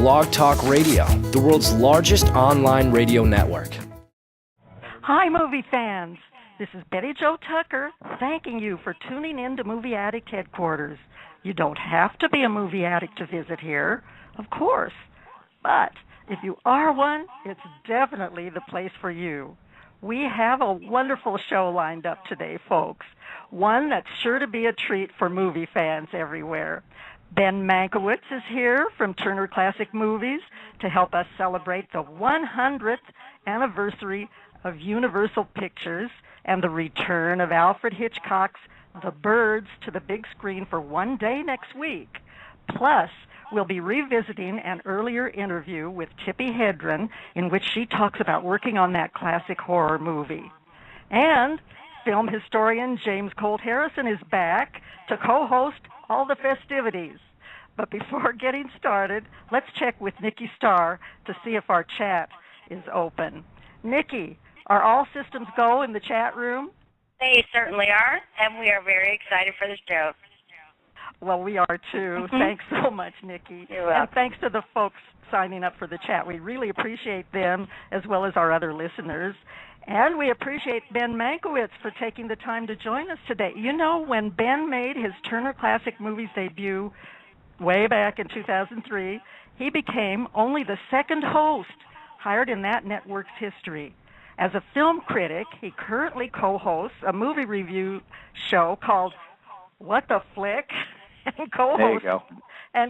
Blog Talk Radio, the world's largest online radio network. Hi, movie fans. This is Betty Jo Tucker thanking you for tuning in to Movie Addict Headquarters. You don't have to be a movie addict to visit here, of course. But if you are one, it's definitely the place for you. We have a wonderful show lined up today, folks. One that's sure to be a treat for movie fans everywhere. Ben Mankiewicz is here from Turner Classic Movies to help us celebrate the 100th anniversary of Universal Pictures and the return of Alfred Hitchcock's The Birds to the big screen for one day next week. Plus, we'll be revisiting an earlier interview with Tippi Hedren in which she talks about working on that classic horror movie. And film historian James Colt Harrison is back to co-host all the festivities. But before getting started, let's check with Nikki Starr to see if our chat is open. Nikki, are all systems go in the chat room? They certainly are, and we are very excited for the show. Well, we are too. Thanks so much, Nikki. You're welcome. And thanks to the folks signing up for the chat. We really appreciate them as well as our other listeners. And we appreciate Ben Mankiewicz for taking the time to join us today. You know, when Ben made his Turner Classic Movies debut way back in 2003, he became only the second host hired in that network's history. As a film critic, he currently co-hosts a movie review show called What the Flick? And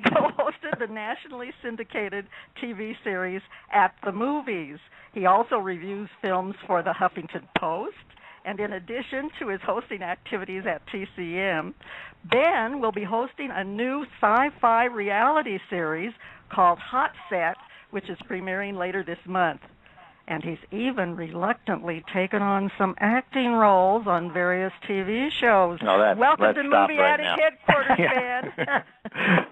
co-hosted the nationally syndicated TV series At the Movies. He also reviews films for the Huffington Post, and in addition to his hosting activities at TCM, Ben will be hosting a new sci-fi reality series called Hot Set, which is premiering later this month. And he's even reluctantly taken on some acting roles on various TV shows. Welcome to Movie Addict Headquarters, Ben.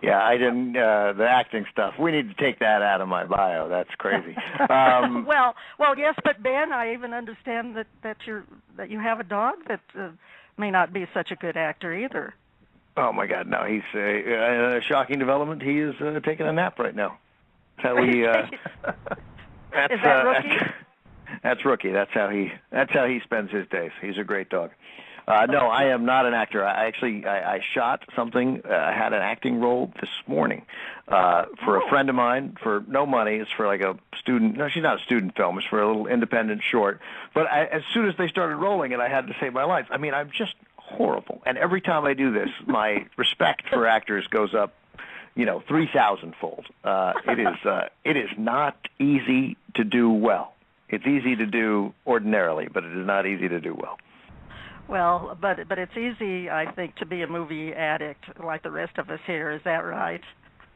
Yeah, I didn't. The acting stuff. We need to take that out of my bio. That's crazy. Well, yes, but Ben, I even understand that you have a dog that may not be such a good actor either. Oh my God, no! He's a shocking development. He is taking a nap right now. So we. Is that Rookie? That's Rookie. That's how he spends his days. He's a great dog. No, I am not an actor. I shot something. I had an acting role this morning for a friend of mine for no money. It's for like a student. No, she's not a student film. It's for a little independent short. But as soon as they started rolling it, I had to say my lines. I mean, I'm just horrible. And every time I do this, my respect for actors goes up 3,000-fold. It is not easy to do well. It's easy to do ordinarily, but it is not easy to do well. Well, but it's easy, I think, to be a movie addict like the rest of us here. Is that right?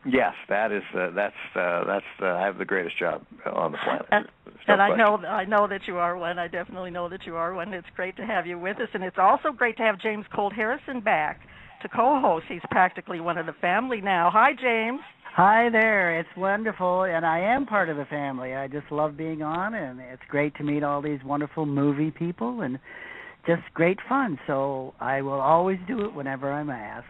Yes, that's I have the greatest job on the planet. And I know that you are one. I definitely know that you are one. It's great to have you with us, and it's also great to have James Colt Harrison back to co-host. He's practically one of the family now. Hi, James. Hi there. It's wonderful, and I am part of the family. I just love being on, and it's great to meet all these wonderful movie people, and just great fun. So I will always do it whenever I'm asked.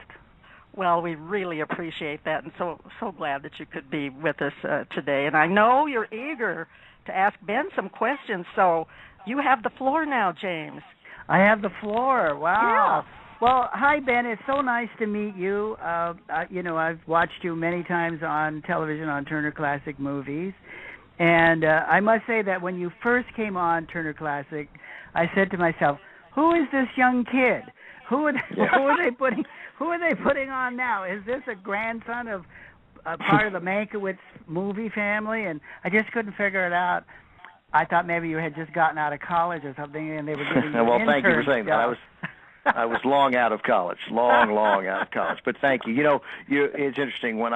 Well, we really appreciate that, and so glad that you could be with us today. And I know you're eager to ask Ben some questions, so you have the floor now, James. I have the floor. Wow. Yeah. Well, hi, Ben. It's so nice to meet you. I've watched you many times on television on Turner Classic Movies. And I must say that when you first came on Turner Classic, I said to myself, who is this young kid? Who are they putting on now? Is this a grandson of part of the Mankiewicz movie family? And I just couldn't figure it out. I thought maybe you had just gotten out of college or something, and they were giving you well, thank you for saying that. I was long out of college, long out of college. But thank you. It's interesting. When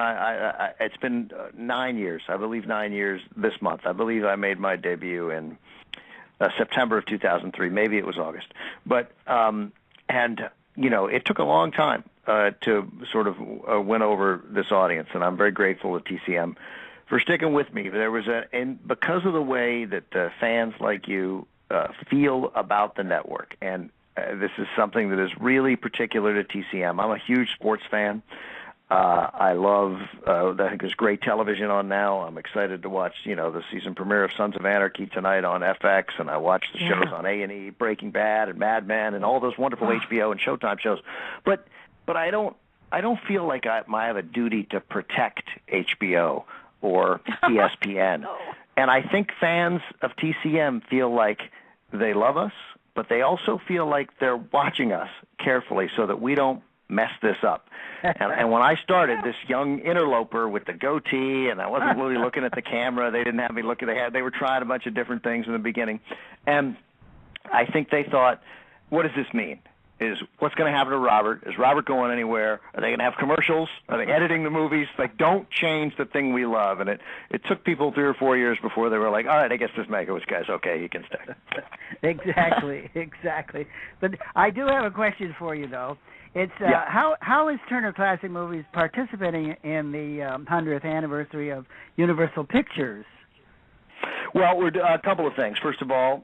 it's been 9 years. I believe 9 years this month. I believe I made my debut in September of 2003. Maybe it was August. But it took a long time to sort of win over this audience, and I'm very grateful to TCM for sticking with me. There was and because of the way that fans like you feel about the network, and this is something that is really particular to TCM. I'm a huge sports fan. I love, I think there's great television on now. I'm excited to watch, the season premiere of Sons of Anarchy tonight on FX, and I watch the shows on A&E, Breaking Bad and Mad Men, and all those wonderful HBO and Showtime shows. But I don't feel like I have a duty to protect HBO or ESPN. No. And I think fans of TCM feel like they love us, but they also feel like they're watching us carefully so that we don't mess this up. And when I started, this young interloper with the goatee, and I wasn't really looking at the camera. They didn't have me looking. They were trying a bunch of different things in the beginning, and I think they thought, "What does this mean? What's going to happen to Robert? Is Robert going anywhere? Are they going to have commercials? Are they editing the movies? Like, don't change the thing we love." And it took people 3 or 4 years before they were like, "All right, I guess this Mankiewicz guy's okay. He can stay." Exactly. But I do have a question for you, though. It's how is Turner Classic Movies participating in the 100th anniversary of Universal Pictures? Well, we're a couple of things. First of all,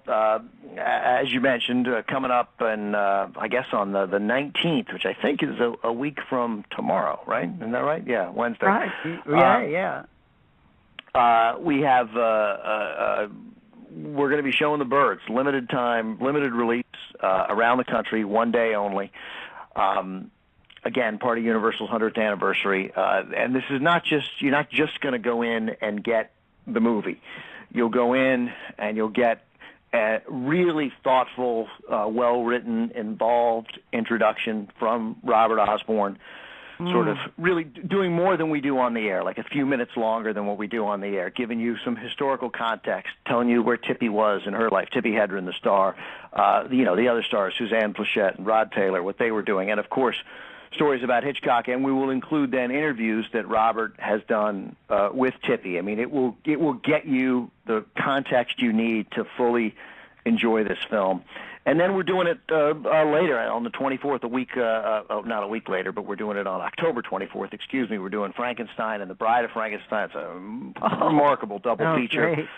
as you mentioned, coming up, and I guess on the 19th, which I think is a week from tomorrow, right? Isn't that right? Yeah, Wednesday. Right. Yeah. We have. We're going to be showing the birds, limited time, limited release around the country, one day only. Again, part of Universal's 100th anniversary, and this is you're not just going to go in and get the movie. You'll go in and you'll get a really thoughtful, well-written, involved introduction from Robert Osborne, sort of really doing more than we do on the air, like a few minutes longer than what we do on the air, giving you some historical context, telling you where Tippi was in her life, Tippi Hedren, the star, the other stars, Suzanne Plachette and Rod Taylor, what they were doing, and of course, stories about Hitchcock, and we will include then interviews that Robert has done with Tippi. I mean, it will get you the context you need to fully enjoy this film. And then we're doing it later on the 24th, not a week later, but we're doing it on October 24th, excuse me. We're doing Frankenstein and The Bride of Frankenstein. It's a remarkable double feature. Great.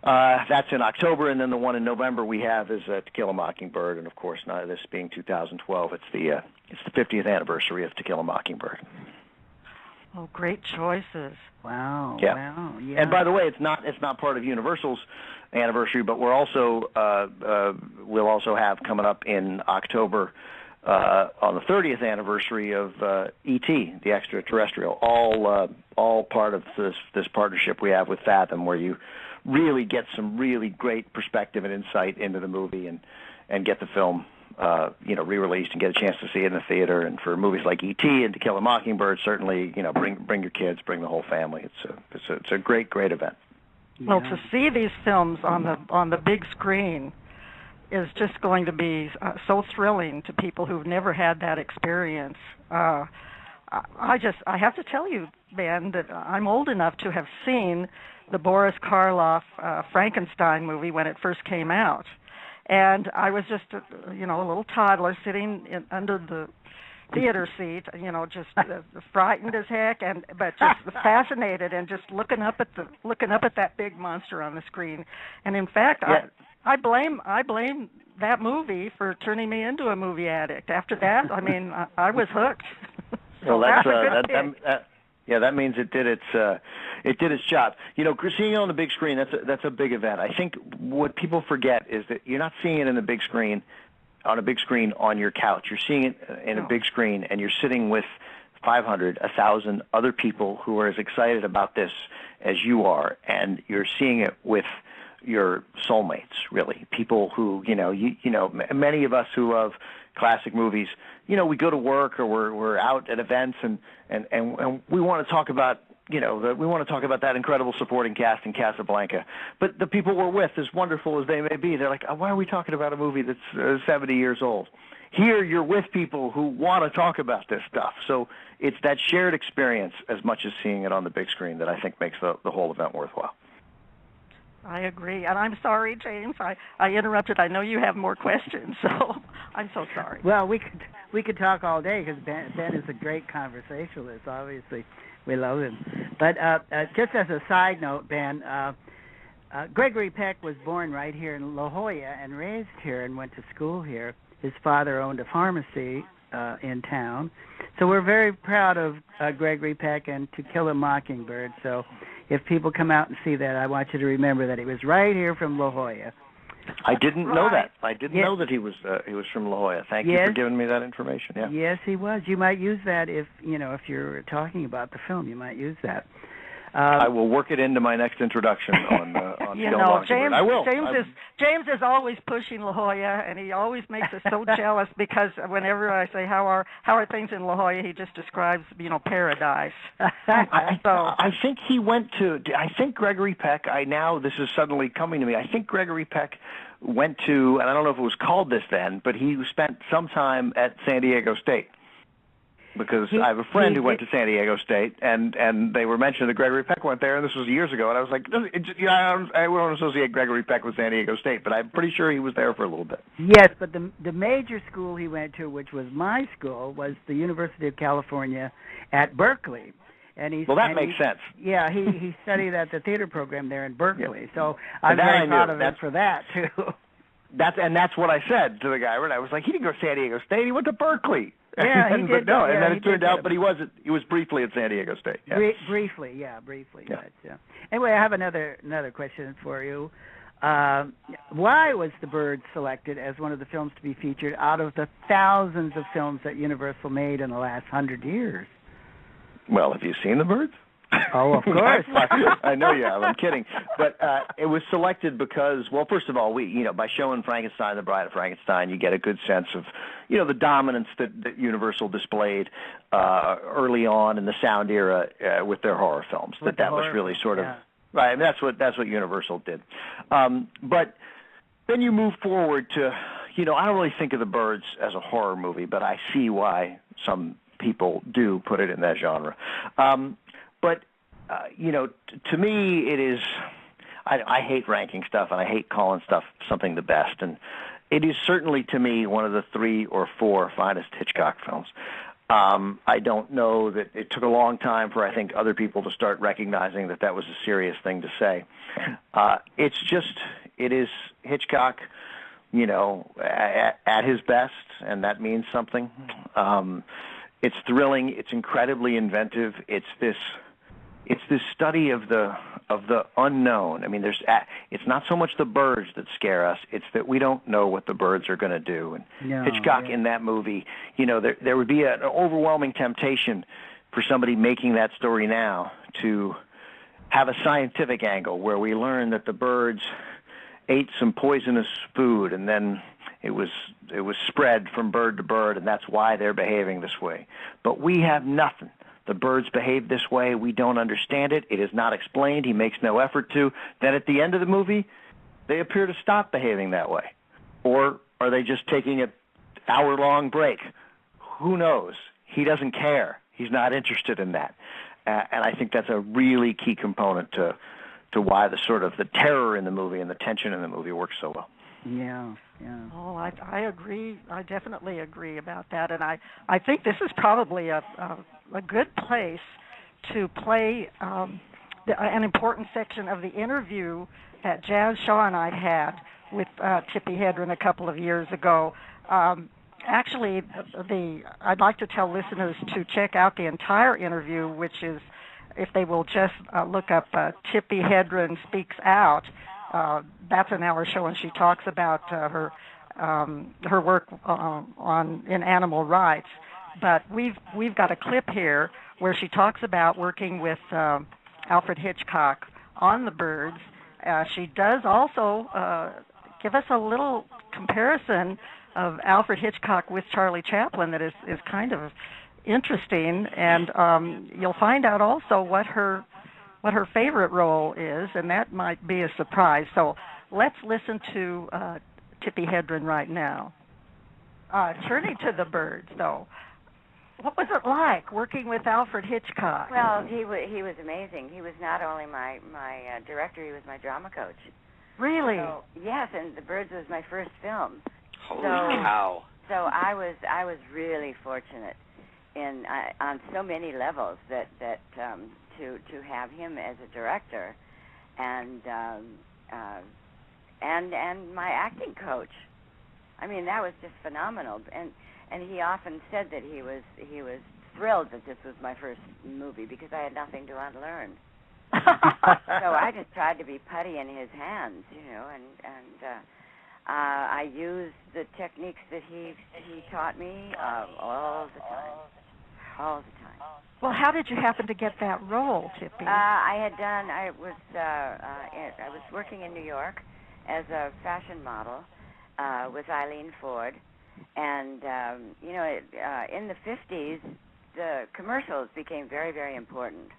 That's in October, and then the one in November we have is To Kill a Mockingbird, and of course, now this being 2012, it's the 50th anniversary of To Kill a Mockingbird. Oh, great choices! Wow. Yeah. Wow. Yeah. And by the way, it's not part of Universal's anniversary, but we'll also have coming up in October on the 30th anniversary of E.T., the Extraterrestrial, all part of this partnership we have with Fathom, where you really get some really great perspective and insight into the movie and get the film re-released and get a chance to see it in the theater. And for movies like E.T. and To Kill a Mockingbird, certainly bring your kids, bring the whole family. It's a great event. Yeah. Well, to see these films on the big screen is just going to be so thrilling to people who've never had that experience. I have to tell you, Ben, that I'm old enough to have seen the Boris Karloff Frankenstein movie when it first came out, and I was just a little toddler sitting under the theater seat, just frightened as heck, but just fascinated and just looking up at that big monster on the screen. And in fact, I blame that movie for turning me into a movie addict. After that, I mean, I was hooked. Well, that means it did its job. Seeing it on the big screen, that's a big event. I think what people forget is that you're not seeing it on a big screen on your couch. You're seeing it in a big screen, and you're sitting with 500, 1,000 other people who are as excited about this as you are, and you're seeing it with your soulmates, really. People who, many of us who love classic movies, we go to work or we're out at events and we want to talk about, that incredible supporting cast in Casablanca. But the people we're with, as wonderful as they may be, they're like, why are we talking about a movie that's 70 years old? Here you're with people who want to talk about this stuff. So it's that shared experience as much as seeing it on the big screen that I think makes the whole event worthwhile. I agree, and I'm sorry, James. I interrupted. I know you have more questions, so I'm so sorry. Well, we could talk all day because Ben is a great conversationalist. Obviously, we love him. But just as a side note, Ben, Gregory Peck was born right here in La Jolla and raised here and went to school here. His father owned a pharmacy in town. So we're very proud of Gregory Peck and To Kill a Mockingbird. So if people come out and see that, I want you to remember that he was right here from La Jolla. I didn't know that. I didn't know that he was from La Jolla. Thank you for giving me that information. Yeah. Yes, he was. You might use that if you're talking about the film. You might use that. I will work it into my next introduction on James, I will. James is always pushing La Jolla, and he always makes us so jealous because whenever I say how are things in La Jolla, he just describes paradise. I think he went to. I think Gregory Peck. This is suddenly coming to me. I think Gregory Peck went to, and I don't know if it was called this then, but he spent some time at San Diego State. Because I have a friend who went to San Diego State, and they were mentioning that Gregory Peck went there, and this was years ago, and I was like, I don't associate Gregory Peck with San Diego State, but I'm pretty sure he was there for a little bit. Yes, but the major school he went to, which was my school, was the University of California at Berkeley. And that makes sense. Yeah, he studied at the theater program there in Berkeley, so I'm very proud of him for that, too. That's what I said to the guy, right? I was like, he didn't go to San Diego State, he went to Berkeley. Yeah, he did. And then it turned out, but he was briefly at San Diego State. Yeah. Briefly. Yeah. But, anyway, I have another question for you. Why was The Bird selected as one of the films to be featured out of the thousands of films that Universal made in the last 100 years? Well, have you seen The Birds? Oh, of course. I know you have. I'm kidding. But it was selected because, well, first of all, by showing Frankenstein, The Bride of Frankenstein, you get a good sense of, the dominance that Universal displayed early on in the sound era with their horror films. That was really sort of right. I mean, that's what Universal did. But then you move forward to, I don't really think of The Birds as a horror movie, but I see why some people do put it in that genre. But, to me, it is, I hate ranking stuff, and I hate calling stuff something the best. And it is certainly, to me, one of the 3 or 4 finest Hitchcock films. I don't know that it took a long time for, I think, other people to start recognizing that was a serious thing to say. It is Hitchcock, at his best, and that means something. It's thrilling. It's incredibly inventive. It's this study of the unknown. I mean, it's not so much the birds that scare us; it's that we don't know what the birds are going to do. And Hitchcock in that movie, there would be an overwhelming temptation for somebody making that story now to have a scientific angle where we learn that the birds ate some poisonous food and then it was spread from bird to bird, and that's why they're behaving this way. But we have nothing. The birds behave this way. We don't understand it. It is not explained. He makes no effort to. Then at the end of the movie, they appear to stop behaving that way. Or are they just taking an hour-long break? Who knows? He doesn't care. He's not interested in that. And I think that's a really key component to why the terror in the movie and the tension in the movie works so well. Yeah. Oh, I agree. I definitely agree about that, and I think this is probably a good place to play an important section of the interview that Jazz Shaw and I had with Tippi Hedren a couple of years ago. Actually, I'd like to tell listeners to check out the entire interview, which is, if they will just look up Tippi Hedren Speaks Out. That's an hour show, and she talks about her work in animal rights. But we've got a clip here where she talks about working with Alfred Hitchcock on The Birds. She does also give us a little comparison of Alfred Hitchcock with Charlie Chaplin that is kind of interesting, and you'll find out also what her favorite role is, and that might be a surprise. So let's listen to Tippi Hedren right now. Turning to The Birds, though, what was it like working with Alfred Hitchcock? Well, he was amazing. He was not only my director, he was my drama coach. Really? So, yes, and The Birds was my first film. Holy cow! So I was really fortunate on so many levels that to have him as a director, and my acting coach. I mean, that was just phenomenal. And and he often said that he was thrilled that this was my first movie because I had nothing to unlearn. So I just tried to be putty in his hands, and I used the techniques that he taught me all the time. Well, how did you happen to get that role, Tippi? I was working in New York as a fashion model with Eileen Ford, and in the 50s, the commercials became very, very important,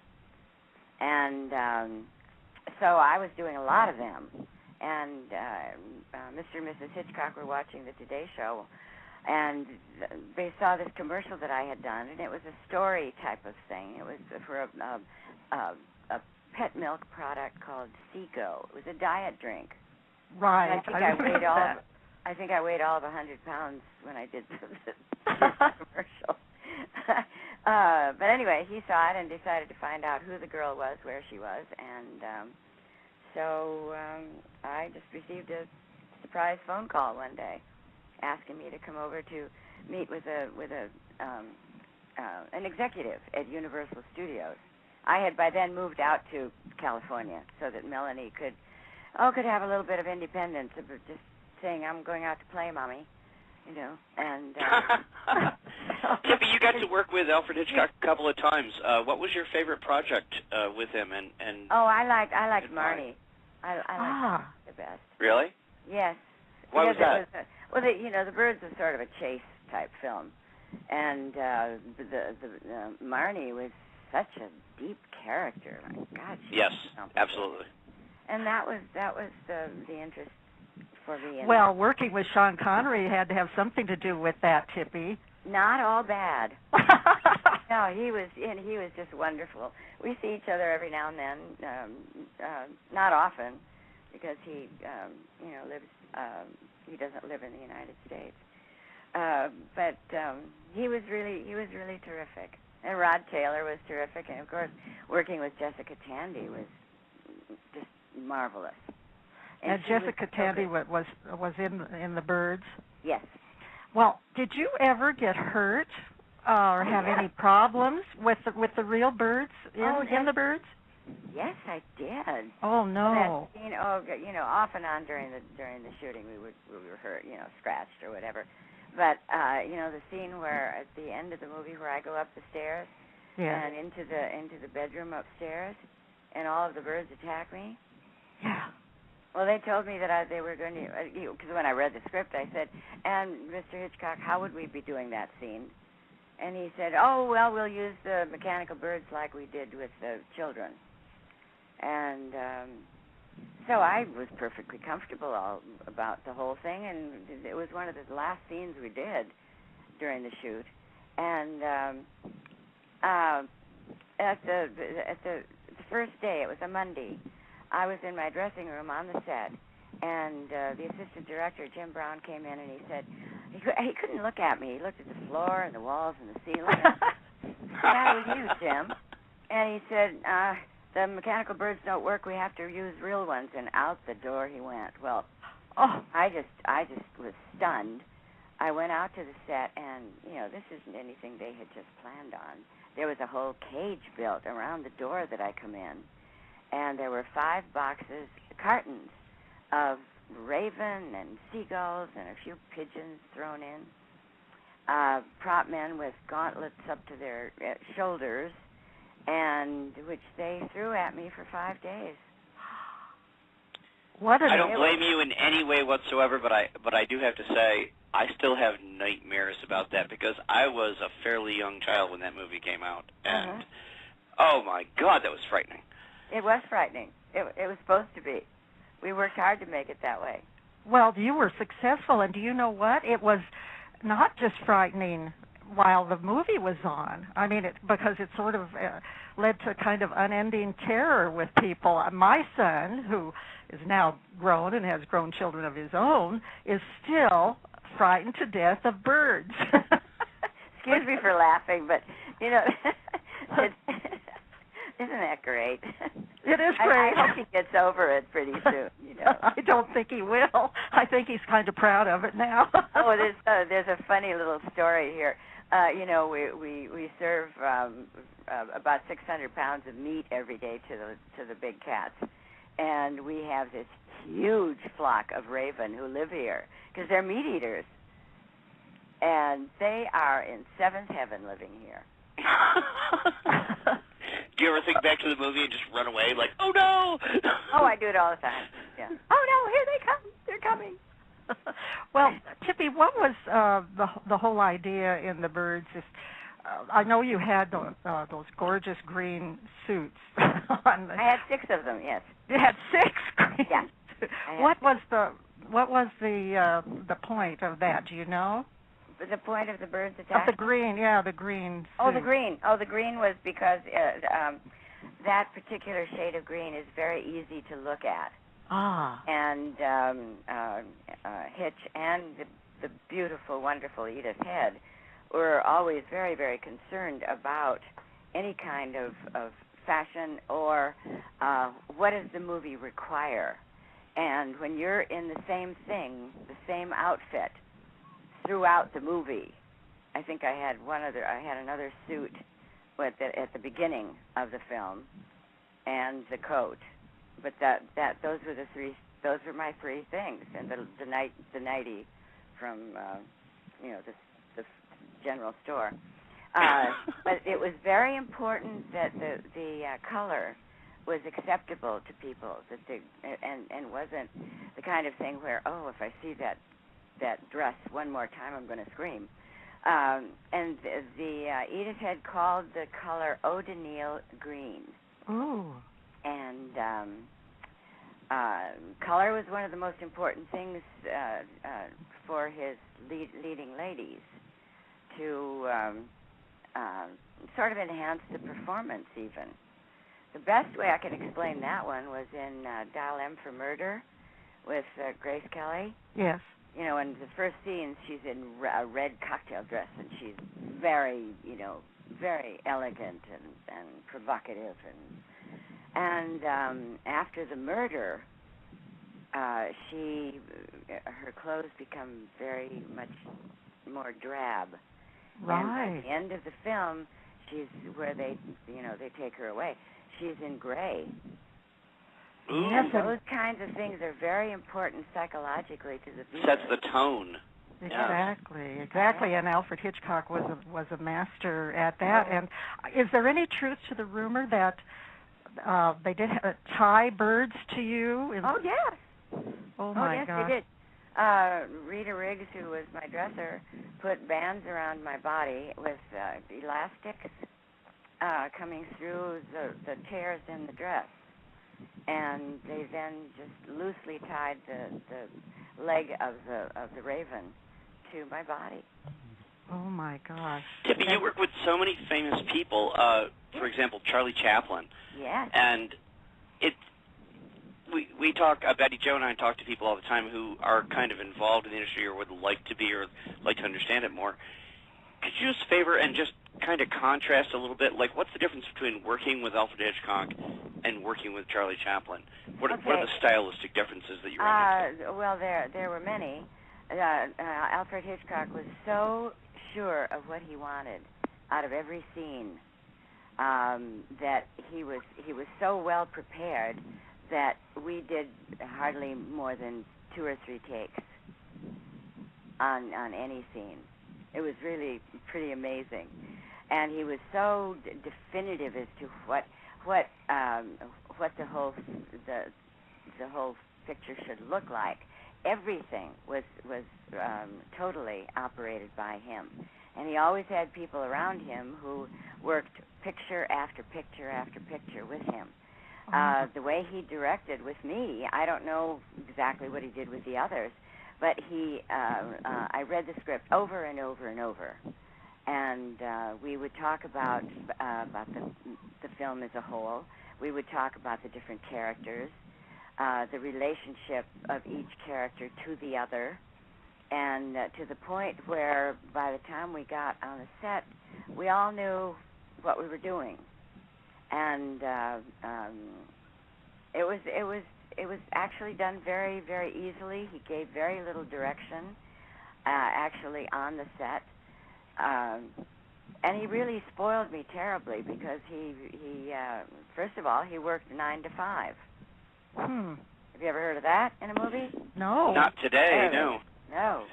and so I was doing a lot of them. And Mr. and Mrs. Hitchcock were watching the Today Show, and they saw this commercial that I had done, and it was a story type of thing. It was for a pet milk product called Seago. It was a diet drink. Right. And I think I weighed all of 100 pounds when I did the commercial. But anyway, he saw it and decided to find out who the girl was, where she was, and so I just received a surprise phone call one day, asking me to come over to meet with an executive at Universal Studios. I had by then moved out to California so that Melanie could have a little bit of independence of just saying, I'm going out to play, Mommy, and Tippi, you got to work with Alfred Hitchcock a couple of times. What was your favorite project with him? And I liked Marnie. I liked the best. Really? Yes. Why was that? The Birds was sort of a chase type film, and the Marnie was such a deep character. My God. Yes, absolutely. And that was the interest for me. Well, working with Sean Connery had to have something to do with that, Tippi. Not all bad. No, he was just wonderful. We see each other every now and then, not often, because he lives. He doesn't live in the United States. But he was really terrific. And Rod Taylor was terrific, and of course, working with Jessica Tandy was just marvelous. And Jessica Tandy was in The Birds? Yes. Well, did you ever get hurt or have any problems with the real birds in The Birds? Yes, I did. Oh no! That, off and on during the shooting, we were hurt, scratched or whatever. But the scene where at the end of the movie where I go up the stairs and into the bedroom upstairs, and all of the birds attack me. Yeah. Well, they told me that they were going to, because when I read the script, I said, and Mr. Hitchcock, how would we be doing that scene? And he said, we'll use the mechanical birds like we did with the children. And so I was perfectly comfortable about the whole thing, and it was one of the last scenes we did during the shoot. And at the first day, it was a Monday, I was in my dressing room on the set, and the assistant director, Jim Brown, came in, and he said, he couldn't look at me. He looked at the floor and the walls and the ceiling. That was you, Jim. And he said, the mechanical birds don't work. We have to use real ones. And out the door he went. Well, I just was stunned. I went out to the set, and, this isn't anything they had just planned on. There was a whole cage built around the door that I come in. And there were 5 cartons of raven and seagulls and a few pigeons thrown in. Prop men with gauntlets up to their shoulders, and which they threw at me for 5 days. I don't blame you in any way whatsoever, but I do have to say I still have nightmares about that because I was a fairly young child when that movie came out, and oh my God, that was frightening. It was frightening. It was supposed to be. We worked hard to make it that way. Well, you were successful, and do you know what? It was not just frightening while the movie was on. I mean, because it sort of led to kind of unending terror with people. My son, who is now grown and has grown children of his own, is still frightened to death of birds. Excuse me for laughing, but, Isn't that great? It is great. I hope he gets over it pretty soon. I don't think he will. I think he's kind of proud of it now. Oh, there's a funny little story here. We serve about 600 pounds of meat every day to the big cats, and we have this huge flock of raven who live here because they're meat eaters, and they are in seventh heaven living here. Do you ever think back to the movie and just run away like, oh no? Oh, I do it all the time. Yeah. Oh no, here they come. They're coming. Well, Tippi, what was the whole idea in the birds? I know you had those gorgeous green suits on. I had 6 of them. Yes. You had 6 green. Yeah. What was the point of that? Do you know? The point of the birds attack? Of the green, yeah, the green suit. Oh, the green. Oh, the green was because that particular shade of green is very easy to look at. Ah. And Hitch and the beautiful, wonderful Edith Head were always very, very concerned about any kind of fashion or what does the movie require. And when you're in the same thing, the same outfit throughout the movie, I think I had another suit at the beginning of the film, and the coat. But those were my 3 things, and the nightie from the general store. But it was very important that the color was acceptable to people, and wasn't the kind of thing where, oh, if I see that dress one more time, I'm going to scream. And the Edith Head called the color Eau de Nil green. Ooh. And color was one of the most important things for his leading ladies to sort of enhance the performance even. The best way I can explain that one was in Dial M for Murder with Grace Kelly. Yes. In the first scene, she's in a red cocktail dress, and she's very, very elegant and provocative. And after the murder, her clothes become very much more drab. Right. And at the end of the film, she's where they take her away. She's in gray. Yes, and those kinds of things are very important psychologically to the viewer. Sets the tone. Exactly. And Alfred Hitchcock was a master at that. And is there any truth to the rumor that they did tie birds to you? Oh yes. Oh my yes, gosh. they did. Rita Riggs, who was my dresser, put bands around my body with elastics coming through the tears in the dress, and they then just loosely tied the leg of the raven to my body. Oh my gosh. Tippi, you work with so many famous people. For example, Charlie Chaplin. Yes. And we talk, Betty Jo and I talk to people all the time who are kind of involved in the industry or would like to be or like to understand it more. Could you just favor and just kind of contrast a little bit? Like, what's the difference between working with Alfred Hitchcock and working with Charlie Chaplin? What are the stylistic differences that you run into? Well, there were many. Alfred Hitchcock was so sure of what he wanted out of every scene that he was so well prepared that we did hardly more than 2 or 3 takes on any scene. It was really pretty amazing, and he was so definitive as to what the whole picture should look like. Everything was totally operated by him, and he always had people around him who worked picture after picture after picture with him. The way he directed with me, I don't know exactly what he did with the others, but I read the script over and over and over, and we would talk about the film as a whole. We would talk about the different characters, the relationship of each character to the other, and to the point where by the time we got on the set, we all knew what we were doing. and it was actually done very, very easily. He gave very little direction, actually on the set, and he really spoiled me terribly because he first of all, he worked 9 to 5. Have you ever heard of that in a movie? No. Not today, no. No.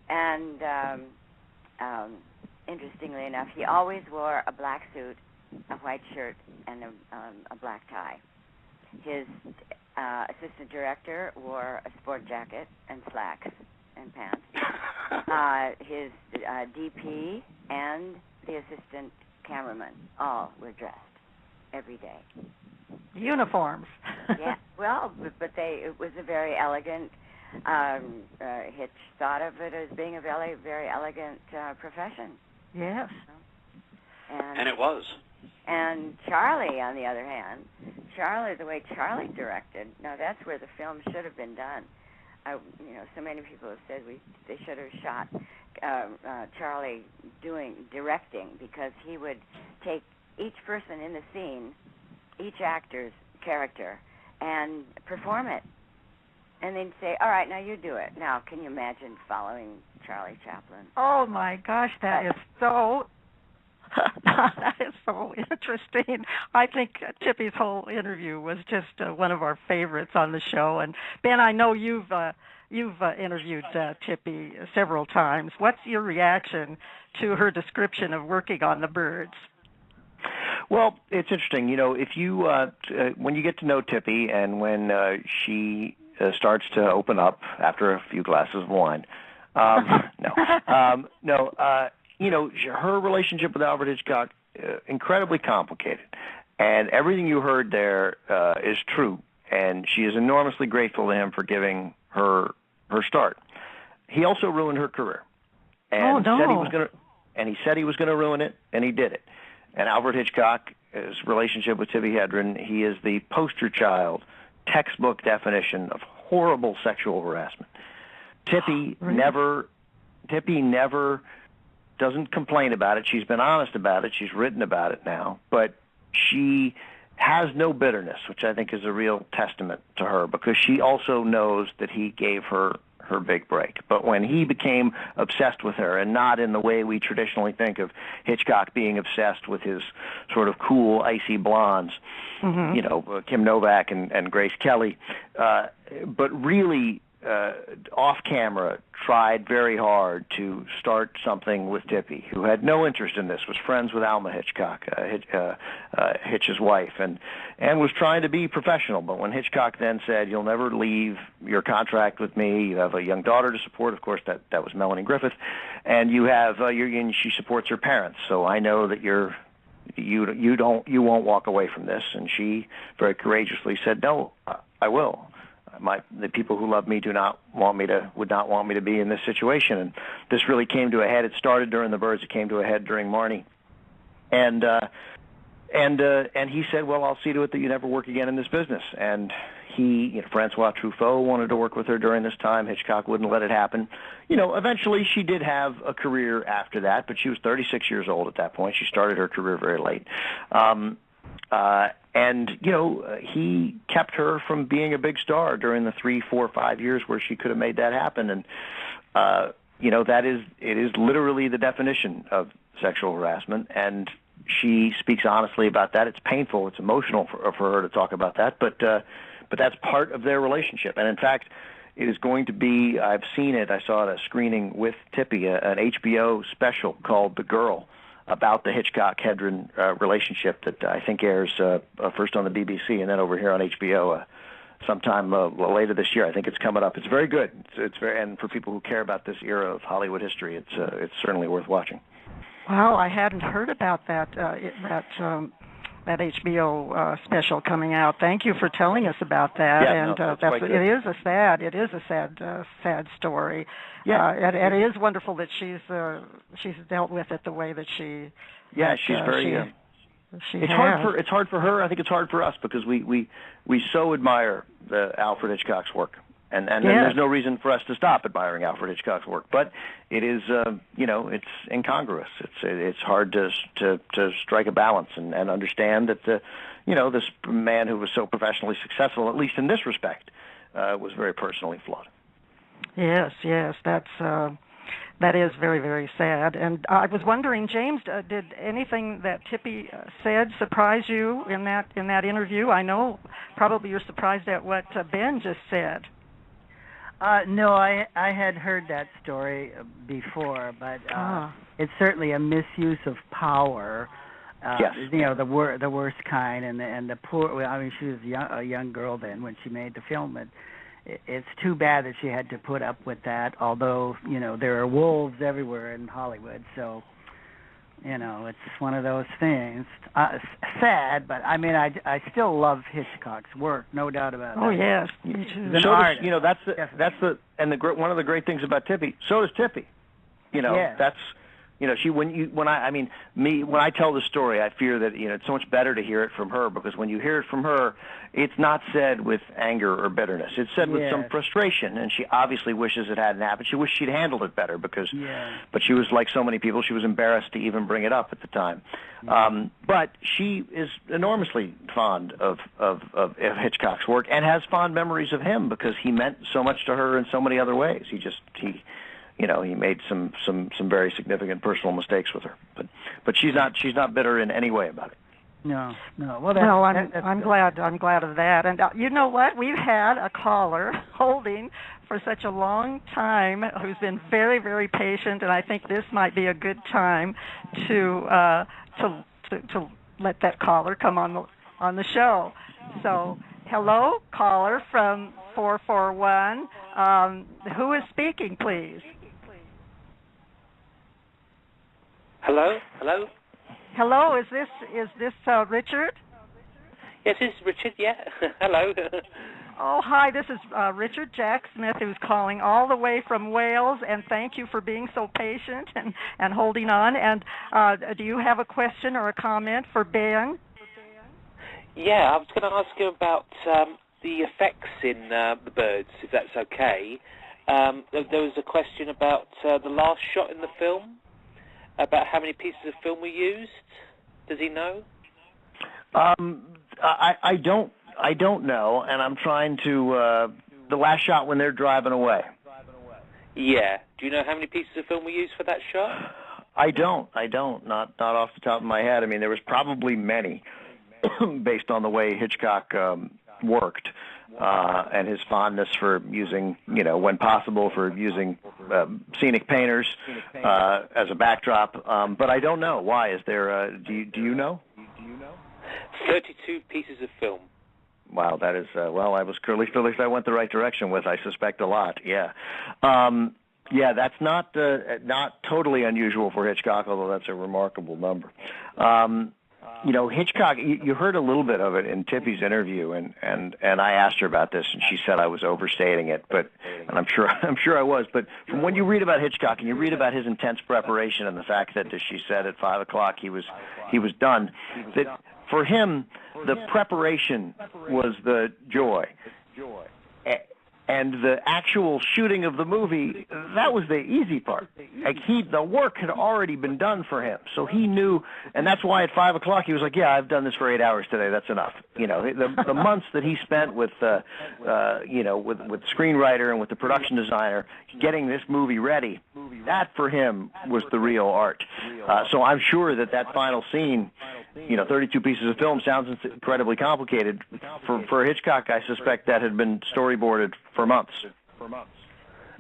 And interestingly enough, he always wore a black suit, a white shirt, and a black tie. His assistant director wore a sport jacket and slacks and pants. His DP and the assistant cameraman all were dressed every day. Uniforms. Yeah, well, but it was a very elegant. Hitch thought of it as being a very, very elegant profession. Yes. And it was. And Charlie, on the other hand, the way Charlie directed, now that's where the film should have been done. So many people have said they should have shot Charlie directing, because he would take each person in the scene, each actor's character, and perform it. And then say, all right, now you do it. Now, can you imagine following Charlie Chaplin? Oh, my gosh, that is so interesting. I think Tippi's whole interview was just one of our favorites on the show. And Ben, I know you've interviewed Tippi several times. What's your reaction to her description of working on the birds? Well, it's interesting. If you when you get to know Tippi, and when she starts to open up after a few glasses of wine, her relationship with Alfred Hitchcock, incredibly complicated, and everything you heard there is true, and she is enormously grateful to him for giving her start. He also ruined her career, and he said he was going to ruin it, and he did it. And Alfred Hitchcock, his relationship with Tippi Hedren, he is the poster child, textbook definition of horrible sexual harassment. Tippi never doesn't complain about it. She's been honest about it. She's written about it now. But she has no bitterness, which I think is a real testament to her, because she also knows that he gave her big break. But when he became obsessed with her, and not in the way we traditionally think of Hitchcock being obsessed with his sort of cool, icy blondes, Kim Novak and Grace Kelly, but really off camera tried very hard to start something with Tippi, who had no interest in this, was friends with Alma Hitchcock, Hitch's wife, and was trying to be professional. But when Hitchcock then said, "You'll never leave your contract with me. You have a young daughter to support," of course that was Melanie Griffith, and you have she supports her parents, so I know that you won't walk away from this. And she very courageously said, "No, I will. The people who love me would not want me to be in this situation." And this really came to a head. It started during The Birds. It came to a head during Marnie. And he said, "Well, I'll see to it that you never work again in this business." And Francois Truffaut wanted to work with her during this time. Hitchcock wouldn't let it happen. Eventually she did have a career after that, but she was 36 years old at that point. She started her career very late. He kept her from being a big star during the 3, 4, 5 years where she could have made that happen. And, it is literally the definition of sexual harassment. And she speaks honestly about that. It's painful. It's emotional for her to talk about that. But that's part of their relationship. And in fact, it is going to be, I've seen it, I saw it at a screening with Tippi, an HBO special called The Girl, about the Hitchcock-Hedren relationship that I think airs first on the BBC and then over here on HBO sometime later this year. I think it's coming up. It's very good. It's very, and for people who care about this era of Hollywood history, it's certainly worth watching. Wow, I hadn't heard about that HBO special coming out. Thank you for telling us about that. Yeah, it is a sad story. Yeah, and it is wonderful that she's dealt with it the way that she. Yeah, she's very. It's hard for her. I think it's hard for us because we so admire Alfred Hitchcock's work, And there's no reason for us to stop admiring Alfred Hitchcock's work, but it is, it's incongruous. It's hard to strike a balance and understand that this man who was so professionally successful, at least in this respect, was very personally flawed. Yes, that is very, very sad. And I was wondering, James, did anything that Tippi said surprise you in that interview? I know probably you're surprised at what Ben just said. No, I had heard that story before, but it's certainly a misuse of power. Yes. The worst kind, and the poor. I mean, she was a young girl then when she made the film, and it's too bad that she had to put up with that. Although there are wolves everywhere in Hollywood, so it's one of those things. Sad, but I mean, I still love Hitchcock's work, no doubt about it. Oh yes, me too. So one of the great things about Tippi. So is Tippi. Yes. That's. When I tell the story, I fear that it's so much better to hear it from her, because when you hear it from her, it's not said with anger or bitterness. It's said with some frustration, and she obviously wishes it hadn't happened. She wished she'd handled it better, but she was like so many people, she was embarrassed to even bring it up at the time. But she is enormously fond of Hitchcock's work and has fond memories of him because he meant so much to her in so many other ways. He made some very significant personal mistakes with her, but she's not bitter in any way about it. No. Well, I'm glad of that. And you know what? We've had a caller holding for such a long time who's been very, very patient, and I think this might be a good time to let that caller come on the show. So, hello, caller from 441. Who is speaking, please? Hello. Hello, is this Richard? Yes, this is Richard. Yeah. Hello. Oh, hi. This is Richard Jack Smith, who's calling all the way from Wales, and thank you for being so patient and holding on. And do you have a question or a comment for Ben? Yeah, I was going to ask you about the effects in the birds, if that's okay. There was a question about the last shot in the film, about how many pieces of film were used. Does he know? I don't know, and I'm trying to the last shot when they're driving away. Yeah. Do you know how many pieces of film were used for that shot? I don't. Not off the top of my head. I mean, there was probably many, based on the way Hitchcock worked. And his fondness for using, when possible, for using scenic painters as a backdrop. But I don't know. Why? Is there? Do you know? 32 pieces of film. Wow, that is I was at least I went the right direction with. I suspect a lot. Yeah. That's not totally unusual for Hitchcock, although that's a remarkable number. Hitchcock, you heard a little bit of it in Tippi's interview, and I asked her about this, and she said I was overstating it, and I'm sure I was. But from when you read about Hitchcock and you read about his intense preparation and the fact that, as she said, at 5 o'clock he was done, that for him the preparation was the joy. And the actual shooting of the movie, that was the easy part. Like the work had already been done for him, so he knew, and that's why at 5 o'clock he was like, "Yeah, I've done this for 8 hours today. That's enough." The months that he spent with the screenwriter and with the production designer getting this movie ready, that for him was the real art. So I'm sure that final scene, 32 pieces of film sounds incredibly complicated. For Hitchcock, I suspect that had been storyboarded for months.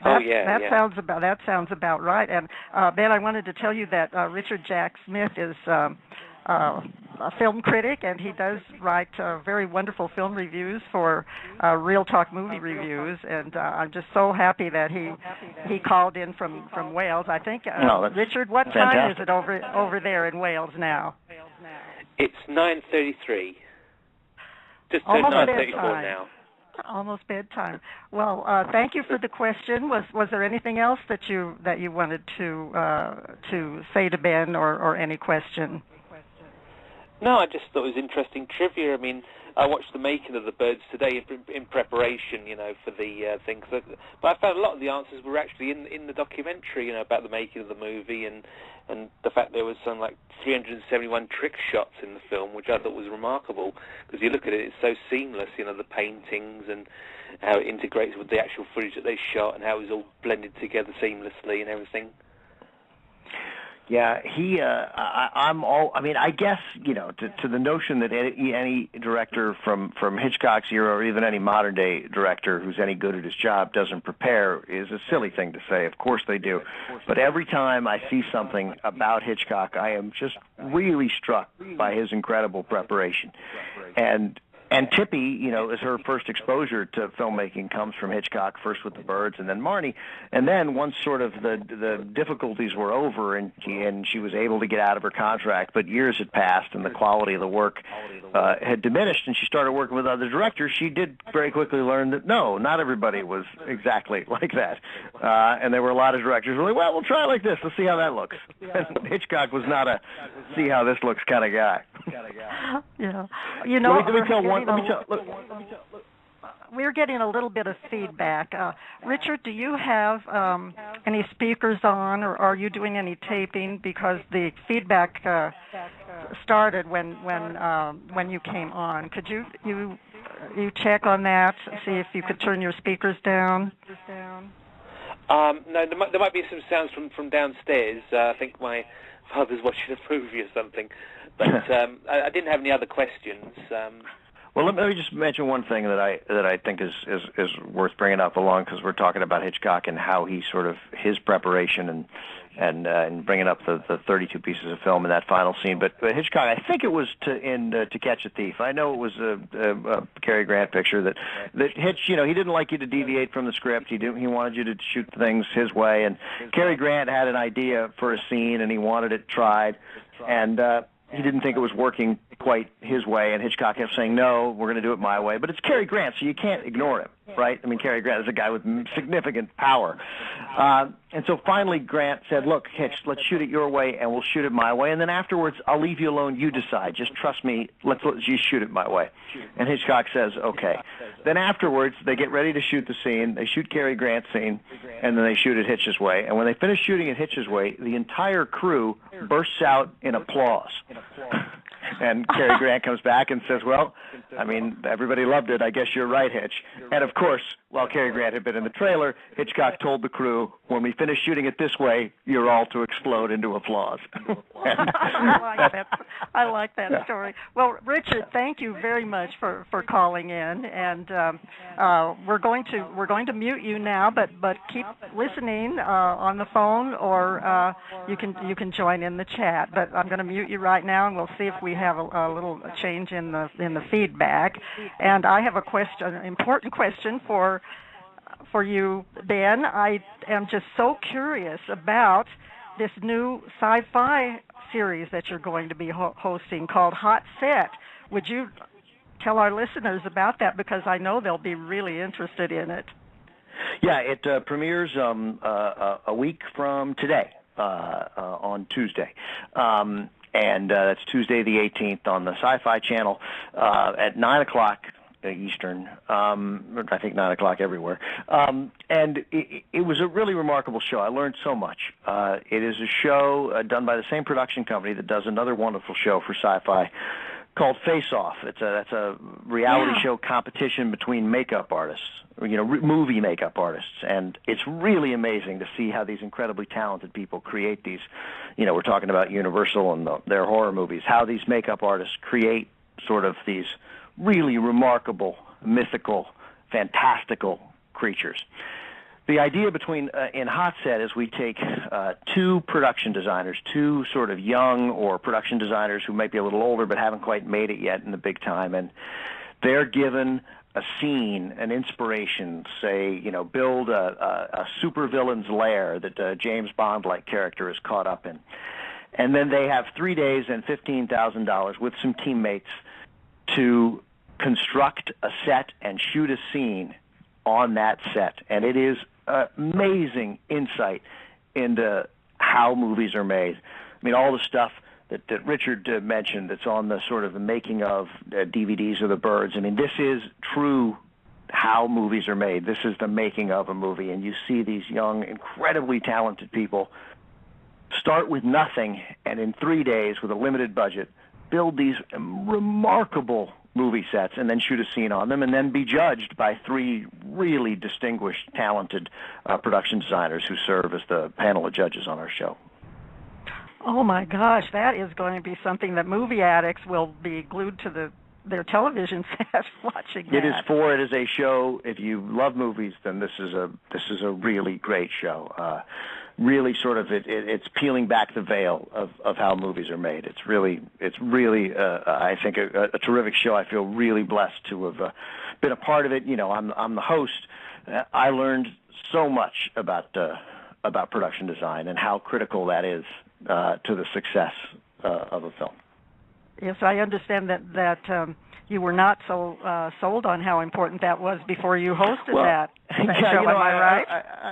That sounds about right. And Ben, I wanted to tell you that Richard Jack Smith is a film critic, and he does write very wonderful film reviews for Real Talk Movie Reviews. And I'm just so happy that he called in from Wales. I think Richard, what time is it over there in Wales now? It's 9:33. Just turned 9:34 now. Almost bedtime. Well, thank you for the question. Was there anything else that you wanted to say to Ben or any question? No, I just thought it was interesting trivia. I mean, I watched the making of the birds today in preparation, for the thing. But I found a lot of the answers were actually in the documentary, about the making of the movie and the fact there was some like 371 trick shots in the film, which I thought was remarkable because you look at it, it's so seamless, the paintings and how it integrates with the actual footage that they shot and how it was all blended together seamlessly and everything. Yeah, I guess, to the notion that any director from Hitchcock's era or even any modern day director who's any good at his job doesn't prepare is a silly thing to say. Of course they do. But every time I see something about Hitchcock, I am just really struck by his incredible preparation. And Tippi, is her first exposure to filmmaking comes from Hitchcock, first with The Birds and then Marnie. And then once sort of the difficulties were over and she was able to get out of her contract, but years had passed and the quality of the work had diminished and she started working with other directors, she did very quickly learn that, no, not everybody was exactly like that. And there were a lot of directors who were like, well, we'll try it like this. Let's see how that looks. And Hitchcock was not a see how this looks kind of guy. Yeah. We're getting a little bit of feedback. Richard, do you have any speakers on, or are you doing any taping? Because the feedback started when you came on. Could you check on that? See if you could turn your speakers down. No, there might be some sounds from downstairs. I think my father's watching a movie or something. But I didn't have any other questions. Well, let me just mention one thing that I think is worth bringing up along because we're talking about Hitchcock and how he sort of his preparation and bringing up the 32 pieces of film in that final scene. But Hitchcock, I think it was To Catch a Thief. I know it was a Cary Grant picture that Hitch, he didn't like you to deviate from the script. He wanted you to shoot things his way. And Cary Grant had an idea for a scene and he wanted it tried. And he didn't think it was working quite his way, and Hitchcock kept saying, no, we're going to do it my way. But it's Cary Grant, so you can't ignore him, right? I mean, Cary Grant is a guy with significant power. And so finally Grant said, look, Hitch, let's shoot it your way, and we'll shoot it my way. And then afterwards, I'll leave you alone. You decide. Just trust me. Let's you shoot it my way. And Hitchcock says, okay. Then afterwards, they get ready to shoot the scene. They shoot Cary Grant's scene, and then they shoot it Hitch's way. And when they finish shooting it Hitch's way, the entire crew bursts out in applause. And Cary Grant comes back and says, well, I mean, everybody loved it. I guess you're right, Hitch. And, of course, while Cary Grant had been in the trailer, Hitchcock told the crew, when we finish shooting it this way, you're all to explode into applause. I like that story. Well, Richard, thank you very much for calling in. And we're going to mute you now, but keep listening on the phone, or you can join in the chat. But I'm going to mute you right now, and we'll see if we have a little change in the feedback. And I have an important question for you, Ben. I am just so curious about this new sci-fi series that you're going to be hosting called Hot Set. Would you tell our listeners about that, because I know they'll be really interested in it? Yeah, it premieres a week from today, on Tuesday. And that's Tuesday the 18th on the Sci-Fi Channel at 9 o'clock Eastern, I think 9 o'clock everywhere. And it was a really remarkable show. I learned so much. It is a show done by the same production company that does another wonderful show for Sci-Fi called Face Off. That's a reality show competition between makeup artists, movie makeup artists, and it's really amazing to see how these incredibly talented people create these. We're talking about Universal and their horror movies. How these makeup artists create sort of these really remarkable, mythical, fantastical creatures. The idea in Hot Set is we take two production designers, two sort of young or production designers who might be a little older but haven't quite made it yet in the big time, and they're given a scene, an inspiration, say, build a supervillain's lair that James Bond-like character is caught up in. And then they have 3 days and $15,000 with some teammates to construct a set and shoot a scene on that set. And it is amazing insight into how movies are made. I mean, all the stuff that Richard mentioned, that's on the sort of the making of DVDs of the Birds. I mean, this is true how movies are made. This is the making of a movie, and you see these young, incredibly talented people start with nothing, and in 3 days, with a limited budget, build these remarkable movie sets and then shoot a scene on them and then be judged by 3 really distinguished, talented production designers who serve as the panel of judges on our show. Oh, my gosh, that is going to be something that movie addicts will be glued to their television set watching that. It is a show. If you love movies, then this is a really great show. Really sort of it's peeling back the veil of how movies are made. It's really I think a terrific show. I feel really blessed to have been a part of it. You know, I'm the host. I learned so much about production design and how critical that is to the success of a film. Yes, I understand that you were not so sold on how important that was before you hosted that show. Am I right?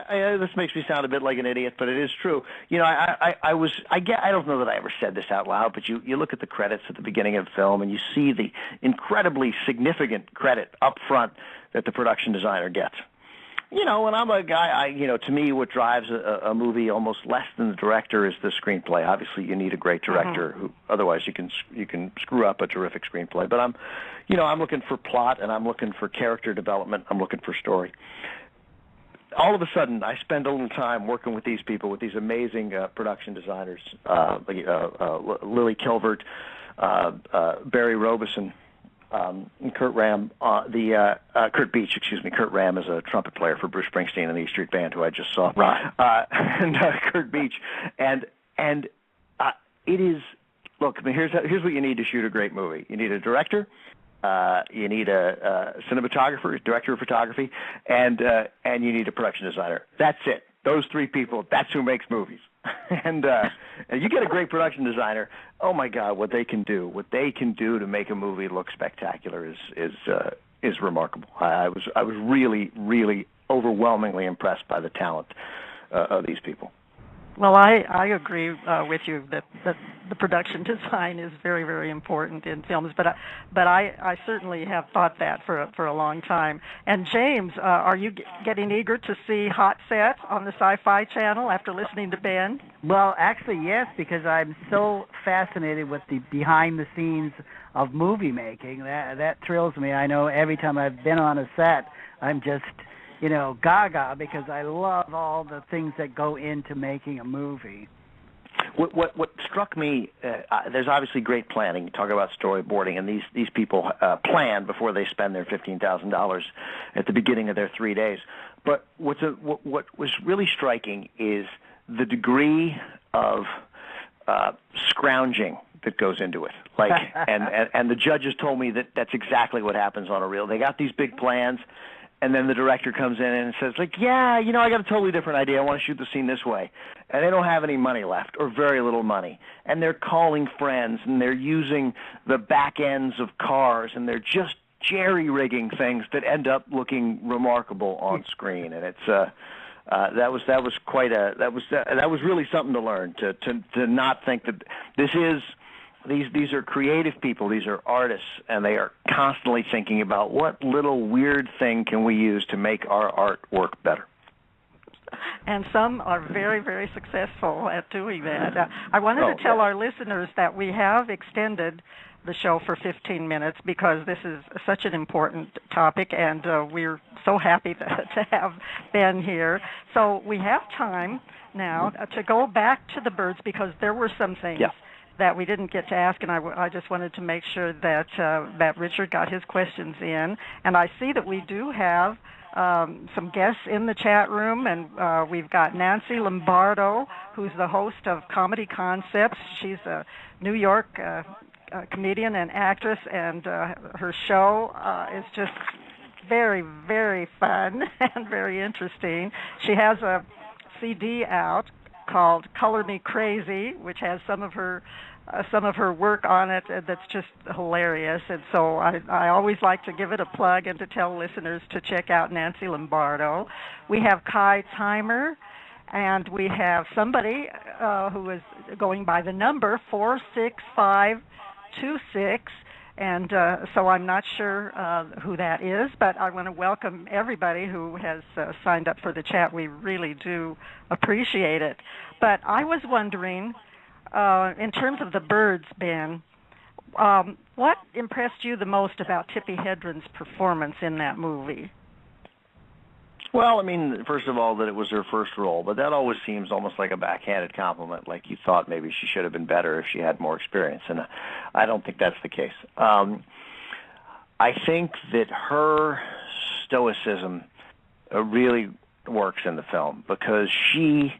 I this makes me sound a bit like an idiot, but it is true. You know, I don't know that I ever said this out loud, but you look at the credits at the beginning of the film and you see the incredibly significant credit up front that the production designer gets. You know, and I'm a guy, to me, what drives a movie almost less than the director is the screenplay. Obviously, you need a great director, who otherwise you can screw up a terrific screenplay. But I'm looking for plot, and I'm looking for character development. I'm looking for story. All of a sudden, I spend a little time working with these people, with these amazing production designers, Lily Kilvert, Barry Robeson, and Kurt Ram, Kurt Beach, excuse me. Kurt Ram is a trumpet player for Bruce Springsteen and the E Street Band, who I just saw. Right. And Kurt Beach, and it is. Look, I mean, here's what you need to shoot a great movie. You need a director, you need a cinematographer, director of photography, and you need a production designer. That's it. Those 3 people. That's who makes movies. And you get a great production designer. Oh my God, what they can do to make a movie look spectacular is remarkable. I was really, really overwhelmingly impressed by the talent of these people. Well, I agree with you that the production design is very, very important in films, but I certainly have thought that for a long time. And James, are you getting eager to see Hot Set on the Sci-Fi Channel after listening to Ben? Well, actually, yes, because I'm so fascinated with the behind the scenes of movie making. That thrills me. I know every time I've been on a set, I'm just gaga, because I love all the things that go into making a movie. What struck me, there's obviously great planning. You talk about storyboarding, and these people plan before they spend their $15,000 at the beginning of their 3 days. But what was really striking is the degree of scrounging that goes into it. Like, and the judges told me that that's exactly what happens on a reel. They got these big plans, and then the director comes in and says, like, I got a totally different idea. I want to shoot the scene this way. And they don't have any money left, or very little money. And they're calling friends, and they're using the back ends of cars, and they're just jerry-rigging things that end up looking remarkable on screen. And it's that was really something to learn, to not think that this is. These are creative people. These are artists, and they are constantly thinking about what little weird thing can we use to make our art work better. And some are very, very successful at doing that. I wanted to tell our listeners that we have extended the show for 15 minutes because this is such an important topic, and we're so happy to have Ben here. So we have time now to go back to the birds, because there were some things that we didn't get to ask, and I just wanted to make sure that Richard got his questions in. And I see that we do have some guests in the chat room, and we've got Nancy Lombardo, who's the host of Comedy Concepts. She's a New York comedian and actress, and her show is just very, very fun and very interesting. She has a CD out called Color Me Crazy, which has some of her work on it that's just hilarious. And so I always like to give it a plug and to tell listeners to check out Nancy Lombardo. We have Kai Timer, And we have somebody who is going by the number 46526. And so I'm not sure who that is, but I want to welcome everybody who has signed up for the chat. We really do appreciate it. But I was wondering, in terms of the birds, Ben, what impressed you the most about Tippi Hedren's performance in that movie? Well, I mean, first of all, that it was her first role, but that always seems almost like a backhanded compliment, like you thought maybe she should have been better if she had more experience, and I don't think that's the case. I think that her stoicism really works in the film because she,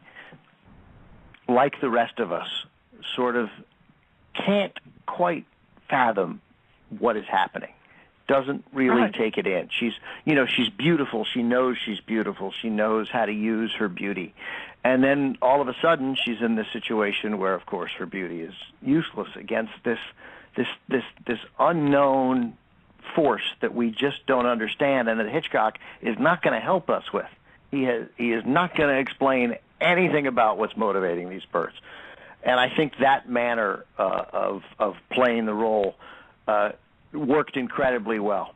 like the rest of us, sort of can't quite fathom what is happening. Doesn't really take it in. She's beautiful. She knows she's beautiful. She knows how to use her beauty. And then all of a sudden she's in this situation where, of course, her beauty is useless against this unknown force that we just don't understand and that Hitchcock is not going to help us with. He is not going to explain anything about what's motivating these birds. And I think that manner of playing the role worked incredibly well.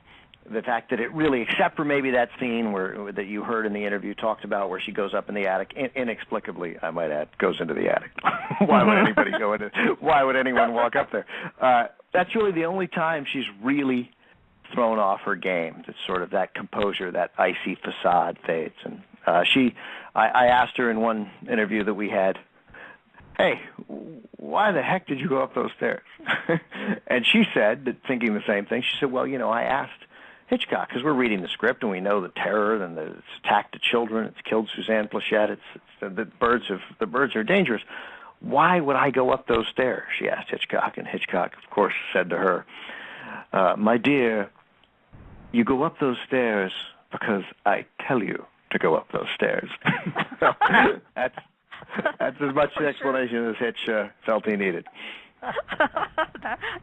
The fact that it really, except for maybe that scene that you heard in the interview talked about where she goes up in the attic, inexplicably, I might add, goes into the attic. Why would anybody go into? Why would anyone walk up there? That's really the only time she's really thrown off her game. It's sort of that composure, that icy facade fades. And I asked her in one interview that we had, hey, why the heck did you go up those stairs? And she said, thinking the same thing, she said, well, I asked Hitchcock, because we're reading the script and we know the terror and it's attacked the children, it's killed Suzanne Plachette, the birds are dangerous. Why would I go up those stairs? She asked Hitchcock, and Hitchcock, of course, said to her, my dear, you go up those stairs because I tell you to go up those stairs. So that's as much explanation as Hitch felt he needed.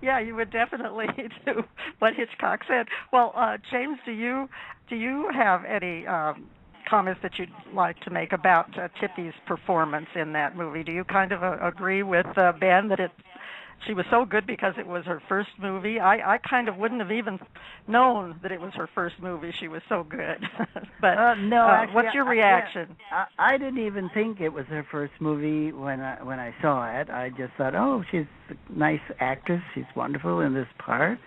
Yeah, you would definitely do what Hitchcock said. Well, James, do you have any comments that you'd like to make about Tippi's performance in that movie? Do you kind of agree with Ben that she was so good because it was her first movie? I kind of wouldn't have even known that it was her first movie. She was so good. But no, actually, what's your reaction? I didn't even think it was her first movie when I saw it. I just thought, oh, she's a nice actress. She's wonderful in this part.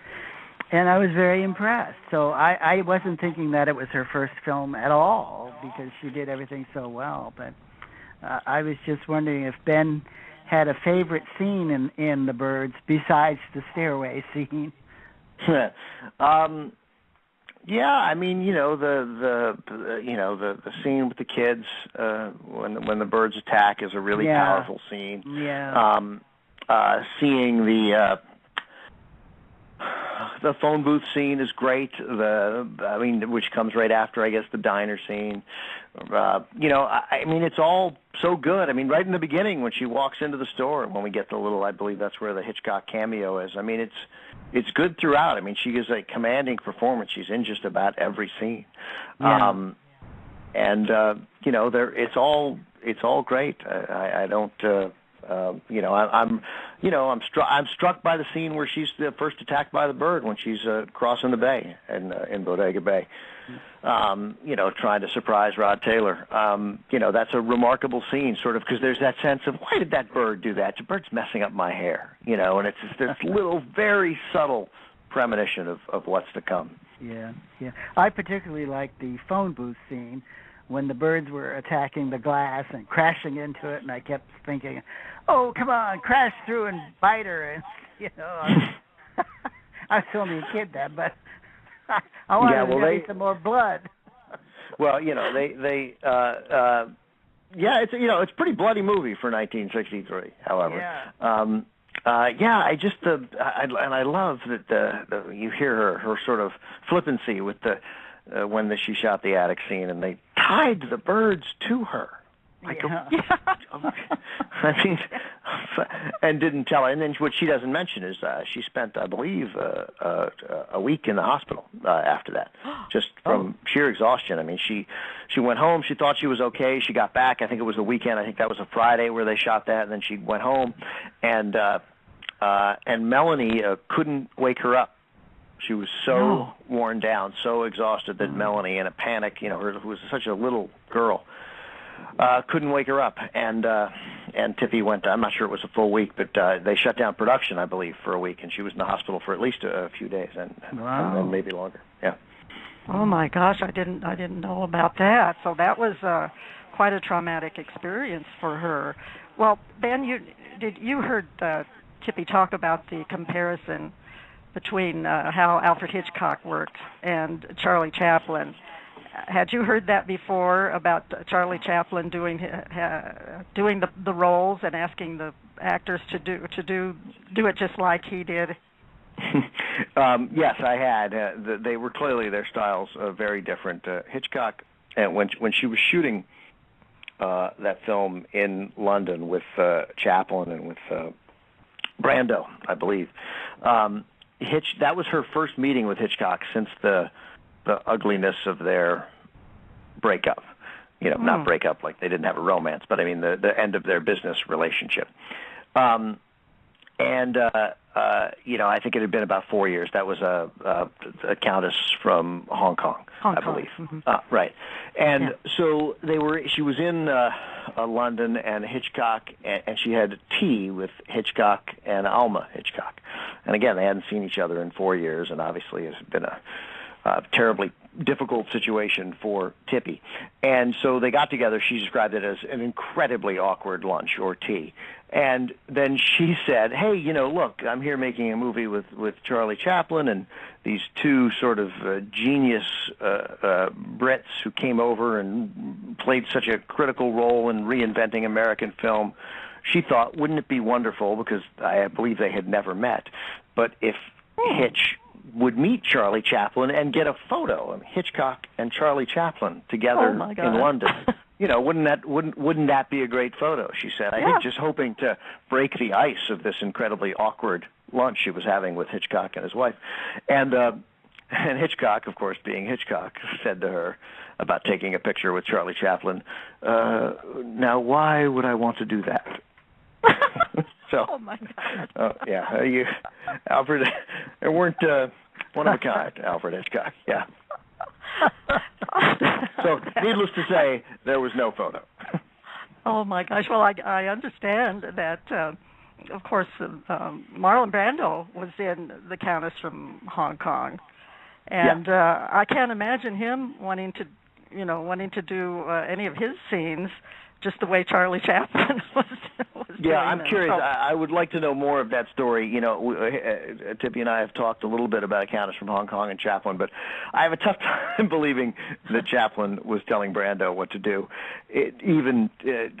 And I was very impressed. So I wasn't thinking that it was her first film at all because she did everything so well. But I was just wondering if Ben had a favorite scene in The Birds besides the stairway scene. Yeah, I mean, the scene with the kids when the birds attack is a really powerful scene. Yeah. Seeing the phone booth scene is great. Which comes right after, I guess, the diner scene. I mean, it's all so good. I mean, right in the beginning when she walks into the store, and when we get the little, I believe that's where the Hitchcock cameo is. I mean, it's good throughout. I mean, she gives a commanding performance. She's in just about every scene. Yeah. It's all great. I don't. I'm struck by the scene where she's first attacked by the bird when she's crossing the bay in Bodega Bay, trying to surprise Rod Taylor. That's a remarkable scene, sort of, because there's that sense of, why did that bird do that? The bird's messing up my hair, and it's just this little, very subtle premonition of what's to come. Yeah. I particularly like the phone booth scene when the birds were attacking the glass and crashing into it, and I kept thinking, oh, come on, crash through and bite her. And, I was only a kid then, but I wanted to get some more blood. Well, it's a pretty bloody movie for 1963, however. Yeah. I just and I love that you hear her sort of flippancy with when she shot the attic scene, and they tied the birds to her. I go, I mean, and didn't tell her. And then what she doesn't mention is she spent, I believe, a week in the hospital after that, just from sheer exhaustion. I mean, she went home. She thought she was okay. She got back. I think it was the weekend. I think that was a Friday where they shot that. And then she went home, and Melanie couldn't wake her up. She was so worn down, so exhausted that Melanie, in a panic, who was such a little girl, couldn't wake her up. And Tippi went, I'm not sure it was a full week, but they shut down production, I believe, for a week, and she was in the hospital for at least a few days, and maybe longer. Yeah. Oh my gosh, I didn't know about that. So that was quite a traumatic experience for her. Well, Ben, you heard Tippi talk about the comparison between how Alfred Hitchcock worked and Charlie Chaplin. Had you heard that before about Charlie Chaplin doing the roles and asking the actors to do it just like he did? Yes, I had. They were clearly, their styles very different. Hitchcock, when she was shooting that film in London with Chaplin and with Brando, I believe. That was her first meeting with Hitchcock since the ugliness of their breakup. Not breakup like they didn't have a romance, but I mean the end of their business relationship. I think it had been about 4 years. That was a countess from Hong Kong, I believe. Mm-hmm. Right. And so she was in London, and Hitchcock, and she had tea with Hitchcock and Alma Hitchcock. And again, they hadn't seen each other in 4 years, and obviously it's been a terribly difficult situation for Tippi. And so they got together. She described it as an incredibly awkward lunch or tea. And then she said, hey, look, I'm here making a movie with Charlie Chaplin and these two sort of genius Brits who came over and played such a critical role in reinventing American film. She thought, wouldn't it be wonderful, because I believe they had never met, but if Hitch would meet Charlie Chaplin and get a photo of Hitchcock and Charlie Chaplin together in London. Wouldn't that be a great photo? She said. I think just hoping to break the ice of this incredibly awkward lunch she was having with Hitchcock and his wife. And Hitchcock, of course, being Hitchcock, said to her about taking a picture with Charlie Chaplin, now why would I want to do that? So, oh my God! Alfred, there weren't one of a kind, Alfred Hitchcock. Yeah. So, needless to say, there was no photo. Oh my gosh! Well, I understand that. Of course, Marlon Brando was in The Countess from Hong Kong, and I can't imagine him wanting to do any of his scenes just the way Charlie Chaplin was doing I'm curious. So, I would like to know more of that story. Tippi and I have talked a little bit about Countess from Hong Kong and Chaplin, but I have a tough time believing that Chaplin was telling Brando what to do, even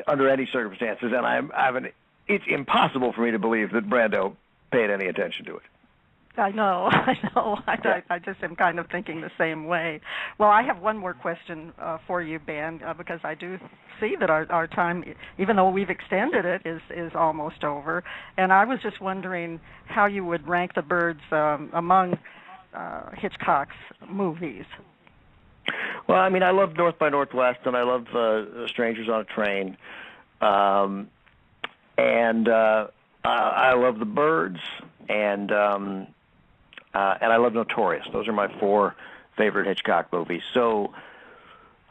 under any circumstances. And it's impossible for me to believe that Brando paid any attention to it. I know. I just am kind of thinking the same way. Well, I have one more question for you, Ben, because I do see that our time, even though we've extended it, is almost over. And I was just wondering how you would rank The Birds among Hitchcock's movies. Well, I mean, I love North by Northwest, and I love Strangers on a Train, and I love The Birds, and I love Notorious. Those are my 4 favorite Hitchcock movies. So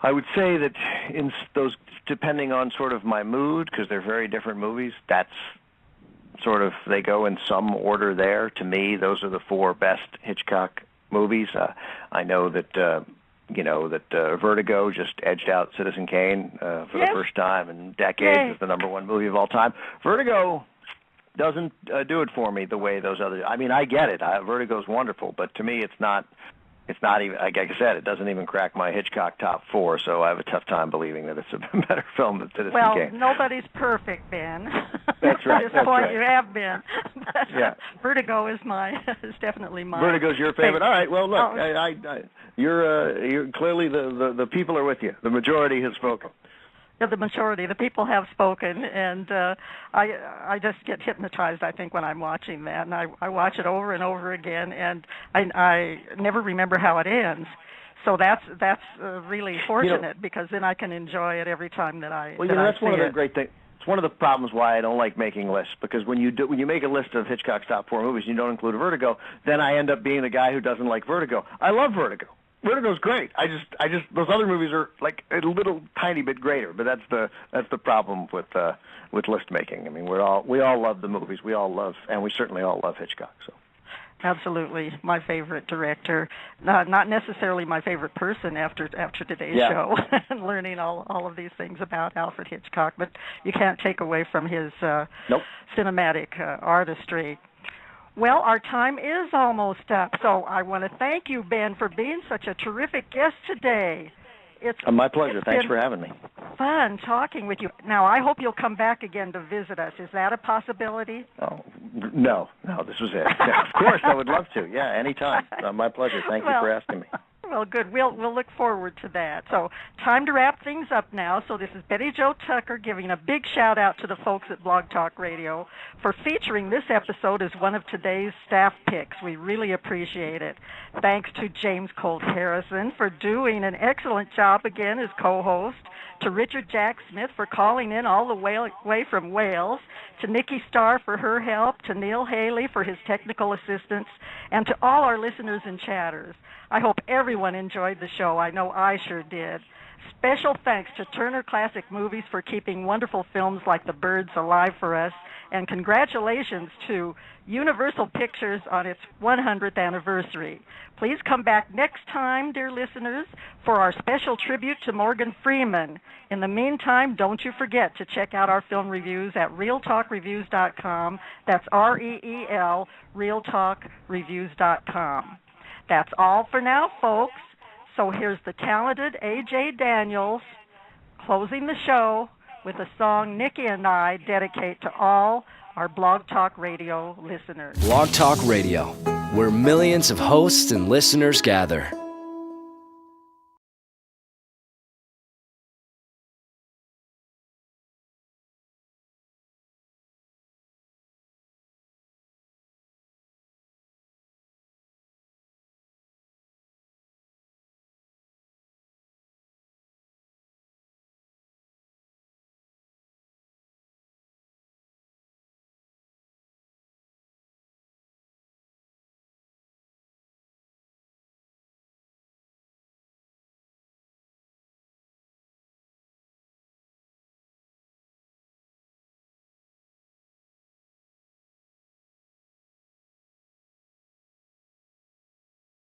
I would say that in those, depending on sort of my mood, because they're very different movies, that's sort of, they go in some order there. To me, those are the 4 best Hitchcock movies. I know that Vertigo just edged out Citizen Kane for the first time in decades as the #1 movie of all time. Vertigo doesn't do it for me the way those others. I mean, I get it. Vertigo's wonderful, but to me, it's not even. Like I said, it doesn't even crack my Hitchcock top 4. So I have a tough time believing that it's a better film than Citizen Kane. Well, nobody's perfect, Ben. That's right. At this point, you have been. Yeah. Vertigo is definitely mine. Vertigo's your favorite. All right. Well, look, you're clearly the people are with you. The majority has spoken. The majority, the people have spoken, and I just get hypnotized, I think, when I'm watching that, and I watch it over and over again, and I never remember how it ends. So that's really fortunate, because then I can enjoy it every time that I. Well, that that's I one see of the it. great things. It's one of the problems why I don't like making lists, because when you make a list of Hitchcock's top 4 movies and you don't include Vertigo, then I end up being the guy who doesn't like Vertigo. I love Vertigo. Vertigo's great. I just those other movies are like a little tiny bit greater, but that's the problem with list making. I mean, we all love the movies. We all love, and we certainly all love Hitchcock. So. Absolutely, my favorite director. Not necessarily my favorite person after today's show and learning all of these things about Alfred Hitchcock, but you can't take away from his cinematic artistry. Well, our time is almost up, so I want to thank you, Ben, for being such a terrific guest today. It's my pleasure. Thanks for having me. Fun talking with you. Now, I hope you'll come back again to visit us. Is that a possibility? Oh, no, this was it. Yeah, of course, I would love to. Yeah, anytime. My pleasure. Thank you for asking me. Well, good. We'll look forward to that. So, time to wrap things up now. So, this is Betty Jo Tucker giving a big shout out to the folks at Blog Talk Radio for featuring this episode as one of today's staff picks. We really appreciate it. Thanks to James Colt Harrison for doing an excellent job again as co-host, to Richard Jack Smith for calling in all the way from Wales, to Nikki Starr for her help, to Neil Haley for his technical assistance, and to all our listeners and chatters. I hope everyone enjoyed the show. I know I sure did. Special thanks to Turner Classic Movies for keeping wonderful films like The Birds alive for us, and congratulations to Universal Pictures on its 100th anniversary. Please come back next time, dear listeners, for our special tribute to Morgan Freeman. In the meantime, don't you forget to check out our film reviews at realtalkreviews.com. That's REEL, realtalkreviews.com. That's all for now, folks. So here's the talented A.J. Daniels closing the show with a song Nikki and I dedicate to all our Blog Talk Radio listeners. Blog Talk Radio, where millions of hosts and listeners gather.